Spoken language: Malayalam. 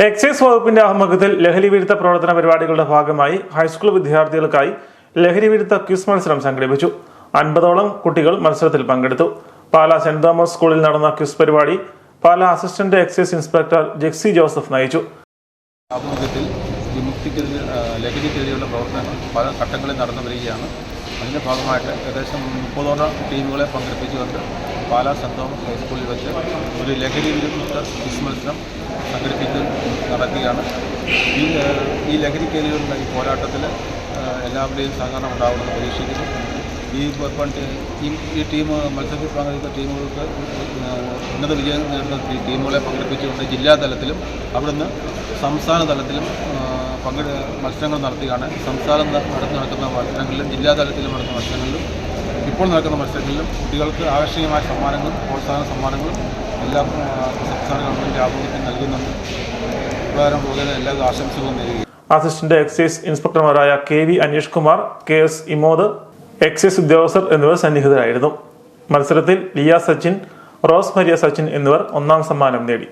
എക്സൈസ് വകുപ്പിന്റെ ആഭിമുഖ്യത്തിൽ ലഹരി വിരുദ്ധ പ്രവർത്തന പരിപാടികളുടെ ഭാഗമായി ഹൈസ്കൂൾ വിദ്യാർത്ഥികൾക്കായി ലഹരി വിരുദ്ധ ക്വിസ് മത്സരം സംഘടിപ്പിച്ചു. 50ഓളം കുട്ടികൾ മത്സരത്തിൽ പങ്കെടുത്തു. പാലാ സെന്റ് തോമസ് സ്കൂളിൽ നടന്ന ക്വിസ് പരിപാടി Pala assistant excise inspector Jexy Joseph നയിച്ചു. ആഭിമുഖ്യത്തിൽ വിമുക്തിക്കെതിരെ ലഹരിക്കെതിരെയുള്ള പ്രവർത്തനങ്ങൾ പല ഘട്ടങ്ങളിൽ നടന്നു വരികയാണ്. അതിൻ്റെ ഭാഗമായിട്ട് ഏകദേശം 30ഓളം ടീമുകളെ പങ്കെടുപ്പിച്ചുകൊണ്ട് പാലാ സെന്റ് തോമസ് ഹൈസ്കൂളിൽ വെച്ച് ഒരു ലഹരി വിരുദ്ധ ക്വിസ് മത്സരം സംഘടിപ്പിച്ച് നടക്കുകയാണ്. ഈ ലഹരിക്കെതിരെയുള്ള ഈ പോരാട്ടത്തിൽ എല്ലാവരുടെയും സഹകരണം ഉണ്ടാവുമെന്ന് പ്രതീക്ഷിക്കുന്നു. ഈ ടീം മത്സരത്തിൽ പങ്കെടുക്കുന്ന ടീമുകൾക്ക് ഉന്നത വിജയം നേടുന്ന ടീമുകളെ പങ്കെടുപ്പിച്ചുകൊണ്ട് ജില്ലാതലത്തിലും അവിടുന്ന് സംസ്ഥാന തലത്തിലും മത്സരങ്ങൾ നടത്തുകയാണ്. സംസ്ഥാനം നടക്കുന്ന മത്സരങ്ങളിലും ജില്ലാതലത്തിലും നടക്കുന്ന മത്സരങ്ങളിലും ഇപ്പോൾ നടക്കുന്ന മത്സരങ്ങളിലും കുട്ടികൾക്ക് ആകർഷണീയമായ സമ്മാനങ്ങളും പ്രോത്സാഹന സമ്മാനങ്ങളും എല്ലാം സംസ്ഥാന ഗവൺമെൻറ് ആഭിമുഖ്യം നൽകുന്നുണ്ട്. പ്രകാരം പോകുന്ന എല്ലാ ആശംസകളും നേരുകയും. അസിസ്റ്റന്റ് എക്സൈസ് ഇൻസ്പെക്ടർമാരായ KV Aneesh Kumar, KS Imod, excise ഉദ്യോഗസ്ഥർ എന്നിവർ സന്നിഹിതരായിരുന്നു. മത്സരത്തിൽ ലിയ സച്ചിൻ, റോസ് മരിയ സച്ചിൻ എന്നിവർ ഒന്നാം സമ്മാനം നേടി.